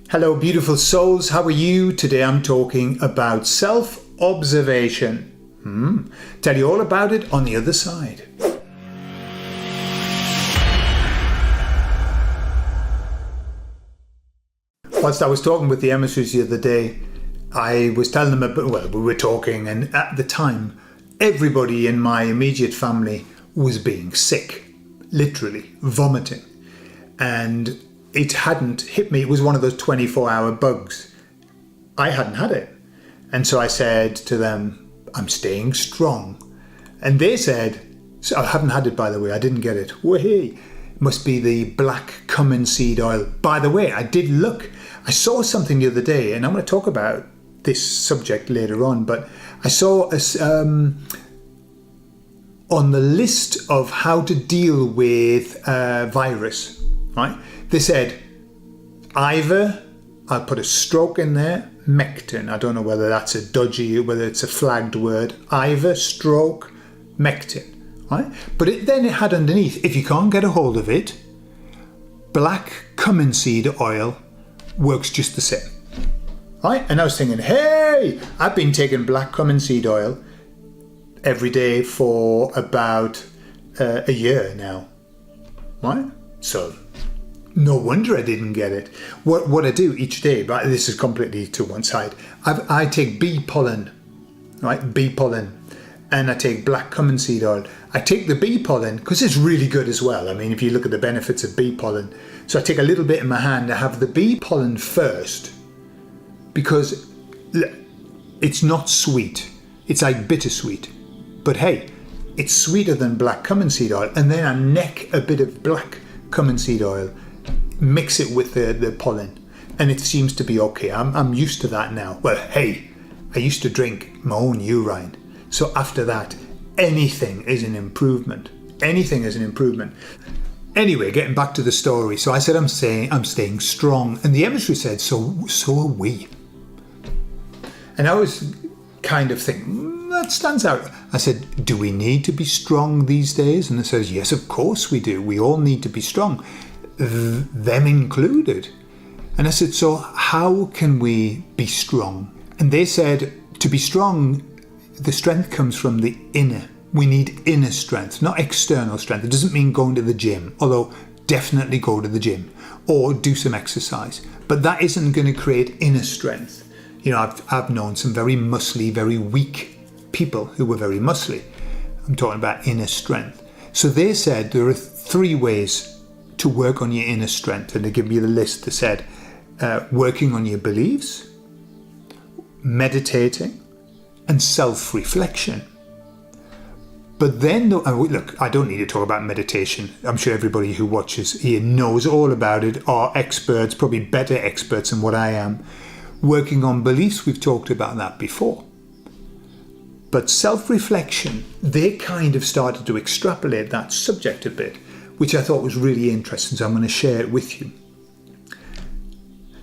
Hello, beautiful souls. How are you? Today I'm talking about self-observation. Tell you all about it on the other side. Whilst I was talking with the emissaries the other day, I was telling them about, well, we were talking, and at the time, everybody in my immediate family was being sick, literally vomiting. And it hadn't hit me. It was one of those 24-hour bugs. I hadn't had it. And so I said to them, I'm staying strong. And they said, so I haven't had it, by the way. I didn't get it. Wahey. Must be the black cumin seed oil. By the way, I did look. I saw something the other day, and I'm going to talk about this subject later on, but I saw on the list of how to deal with virus, right? They said either, I'll put a stroke in there, Mectin. I don't know whether that's a dodgy, whether it's a flagged word. Either, stroke, Mectin, right? But then it had underneath, if you can't get a hold of it, black cumin seed oil works just the same, right? And I was thinking, hey, I've been taking black cumin seed oil every day for about a year now, right? So no wonder I didn't get it. What I do each day, but this is completely to one side, I take bee pollen, right? Bee pollen, and I take black cumin seed oil. I take the bee pollen because it's really good as well. I mean, if you look at the benefits of bee pollen. So I take a little bit in my hand. I have the bee pollen first because it's not sweet. It's like bittersweet. But hey, it's sweeter than black cumin seed oil. And then I neck a bit of black cumin seed oil, mix it with the pollen, and it seems to be okay. I'm used to that now. Well, hey, I used to drink my own urine. So after that, anything is an improvement. Anything is an improvement. Anyway, getting back to the story. So I said, I'm staying strong. And the emissary said, so are we. And I was kind of thinking, that stands out. I said, do we need to be strong these days? And it says, yes, of course we do. We all need to be strong, them included. And I said, so how can we be strong? And they said, to be strong, the strength comes from the inner. We need inner strength, not external strength. It doesn't mean going to the gym, although definitely go to the gym or do some exercise. But that isn't going to create inner strength. You know, I've known some very muscly, very weak people who were very muscly. I'm talking about inner strength. So they said there are 3 ways to work on your inner strength. And they give me the list. They said working on your beliefs, meditating, and self-reflection. But then, look, I don't need to talk about meditation. I'm sure everybody who watches here knows all about it, are experts, probably better experts than what I am. Working on beliefs, we've talked about that before. But self-reflection, they kind of started to extrapolate that subject a bit, which I thought was really interesting, so I'm going to share it with you.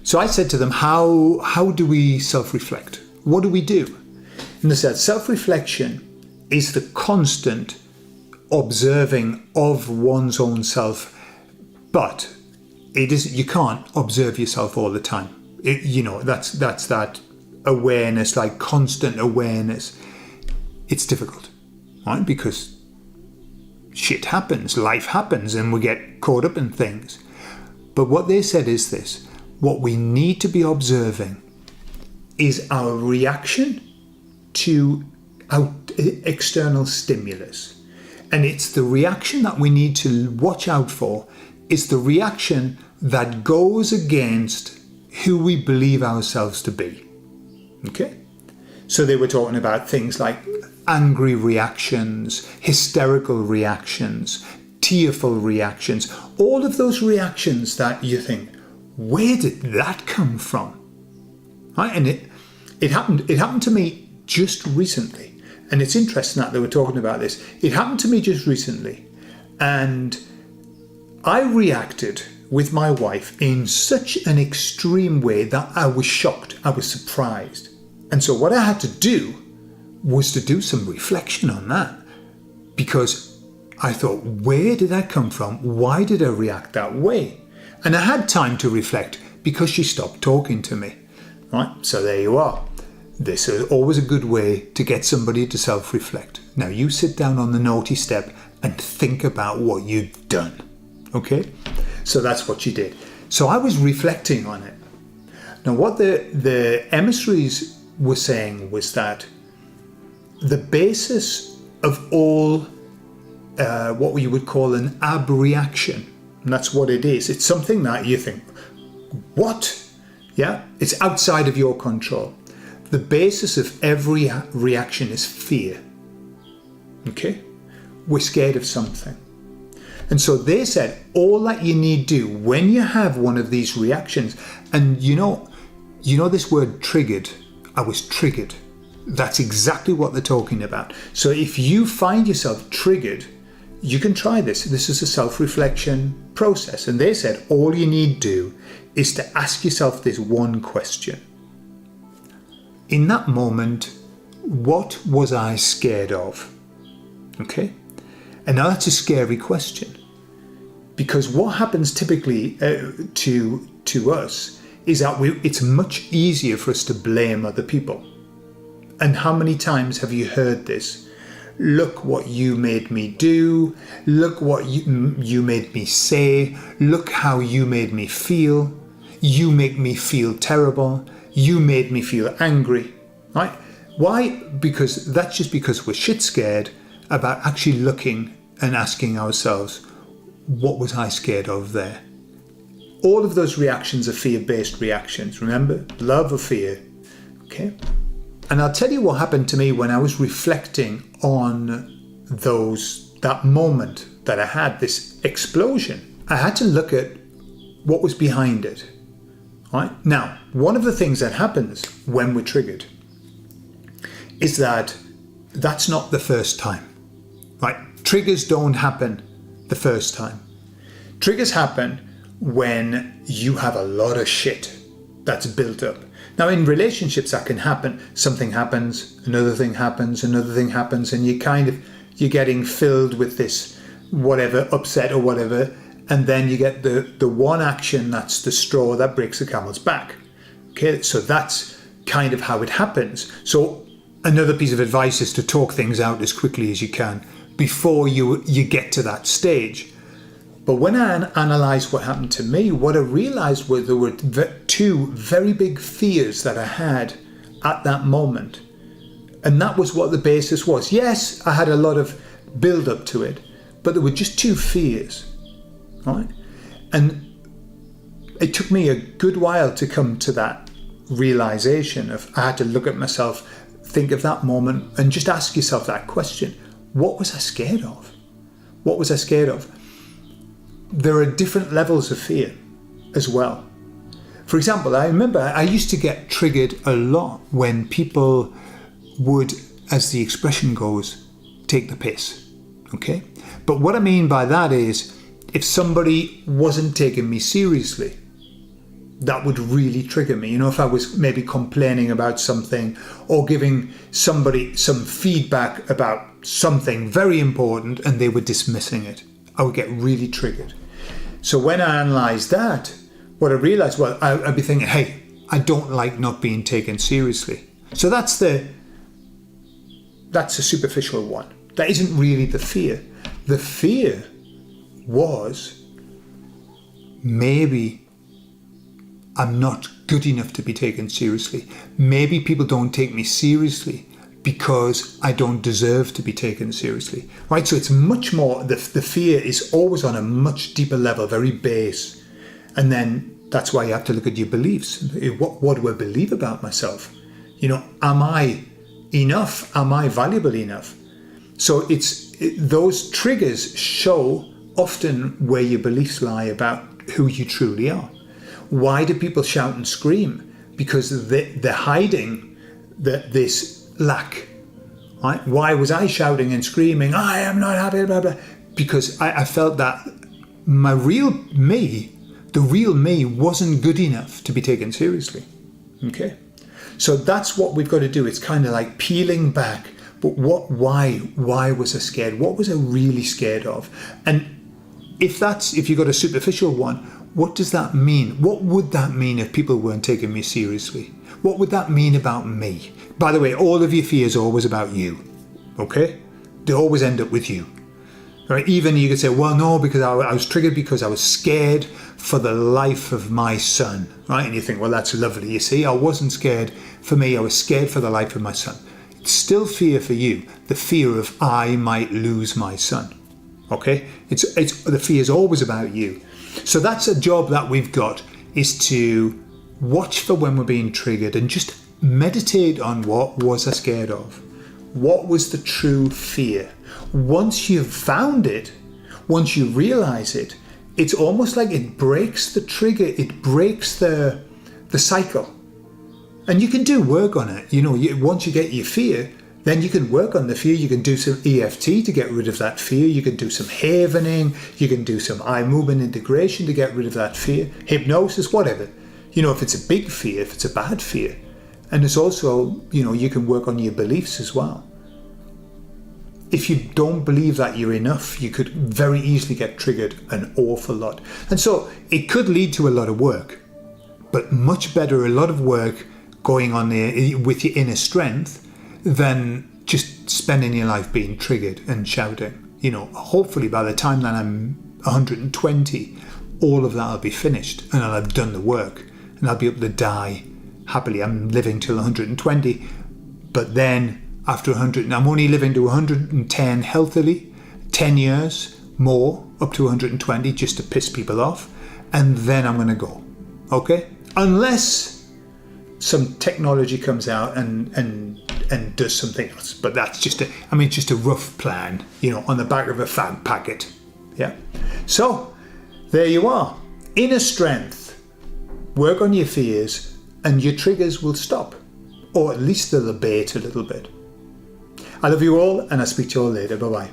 So I said to them, how do we self-reflect? What do we do? And they said, self-reflection is the constant observing of one's own self, but you can't observe yourself all the time. That's that awareness, like constant awareness. It's difficult, right? Because shit happens, life happens, and we get caught up in things. But what they said is this: what we need to be observing is our reaction to external stimulus. And it's the reaction that we need to watch out for. It's the reaction that goes against who we believe ourselves to be. Okay? So they were talking about things like angry reactions, hysterical reactions, tearful reactions, all of those reactions that you think, where did that come from? Right? And it happened to me just recently. And it's interesting that they were talking about this. It happened to me just recently. And I reacted with my wife in such an extreme way that I was shocked. I was surprised. And so what I had to do was to do some reflection on that. Because I thought, where did that come from? Why did I react that way? And I had time to reflect because she stopped talking to me. Right? So there you are. This is always a good way to get somebody to self-reflect. Now you sit down on the naughty step and think about what you've done. Okay? So that's what she did. So I was reflecting on it. Now what the emissaries were saying was that the basis of all what we would call an abreaction, and that's what it is. It's something that you think, what? Yeah, it's outside of your control. The basis of every reaction is fear. Okay? We're scared of something. And so they said, all that you need to do when you have one of these reactions, and you know this word triggered, I was triggered. That's exactly what they're talking about. So if you find yourself triggered, you can try this. This is a self-reflection process. And they said, all you need to do is to ask yourself this one question. In that moment, what was I scared of? Okay? And now that's a scary question. Because what happens typically to us is that it's much easier for us to blame other people. And how many times have you heard this? Look what you made me do. Look what you made me say. Look how you made me feel. You make me feel terrible. You made me feel angry. Right? Why? Because that's just because we're shit scared about actually looking and asking ourselves, what was I scared of there? All of those reactions are fear-based reactions. Remember? Love or fear. Okay? And I'll tell you what happened to me when I was reflecting on that moment that I had, this explosion. I had to look at what was behind it. Right? Now, one of the things that happens when we're triggered is that that's not the first time. Right? Triggers don't happen the first time. Triggers happen when you have a lot of shit that's built up. Now in relationships that can happen. Something happens, another thing happens, another thing happens, and you're getting filled with this whatever, upset or whatever, and then you get the one action that's the straw that breaks the camel's back. Okay, so that's kind of how it happens. So another piece of advice is to talk things out as quickly as you can before you get to that stage. But when I analysed what happened to me, what I realised was there were two very big fears that I had at that moment. And that was what the basis was. Yes, I had a lot of build-up to it, but there were just two fears. Right? And it took me a good while to come to that realisation of I had to look at myself, think of that moment, and just ask yourself that question. What was I scared of? What was I scared of? There are different levels of fear as well. For example, I remember I used to get triggered a lot when people would, as the expression goes, take the piss. Okay? But what I mean by that is if somebody wasn't taking me seriously, that would really trigger me. You know, if I was maybe complaining about something or giving somebody some feedback about something very important and they were dismissing it, I would get really triggered. So when I analysed that, what I realised, well, I'd be thinking, hey, I don't like not being taken seriously. So that's a superficial one. That isn't really the fear. The fear was maybe I'm not good enough to be taken seriously. Maybe people don't take me seriously because I don't deserve to be taken seriously, right? So it's much more, the fear is always on a much deeper level, very base. And then that's why you have to look at your beliefs. What do I believe about myself? You know, am I enough? Am I valuable enough? So those triggers show often where your beliefs lie about who you truly are. Why do people shout and scream? Because they're hiding this lack. Right? Why was I shouting and screaming, I am not happy, blah, blah? Because I felt that the real me wasn't good enough to be taken seriously. Okay? So that's what we've got to do. It's kind of like peeling back. But why was I scared? What was I really scared of? And if you've got a superficial one, what does that mean? What would that mean if people weren't taking me seriously? What would that mean about me? By the way, all of your fears are always about you, okay? They always end up with you. Right? Even you could say, well, no, because I was triggered because I was scared for the life of my son, right? And you think, well, that's lovely. You see, I wasn't scared for me. I was scared for the life of my son. It's still fear for you. The fear of I might lose my son, okay? It's the fear is always about you. So that's a job that we've got, is to watch for when we're being triggered and just meditate on what was I scared of? What was the true fear? Once you've found it, once you realize it, it's almost like it breaks the trigger, it breaks the cycle. And you can do work on it. Once you get your fear, then you can work on the fear. You can do some EFT to get rid of that fear. You can do some havening. You can do some eye movement integration to get rid of that fear. Hypnosis, whatever. If it's a big fear, if it's a bad fear. And it's also, you can work on your beliefs as well. If you don't believe that you're enough, you could very easily get triggered an awful lot. And so it could lead to a lot of work, but much better a lot of work going on there with your inner strength than just spending your life being triggered and shouting. Hopefully by the time that I'm 120, all of that will be finished and I'll have done the work and I'll be able to die happily. I'm living till 120, but then after 100, I'm only living to 110 healthily, 10 years more, up to 120, just to piss people off, and then I'm going to go, okay? Unless some technology comes out and does something else, but that's just a rough plan, on the back of a fag packet, yeah? So, there you are. Inner strength. Work on your fears, and your triggers will stop, or at least they'll abate a little bit. I love you all, and I'll speak to you all later. Bye-bye.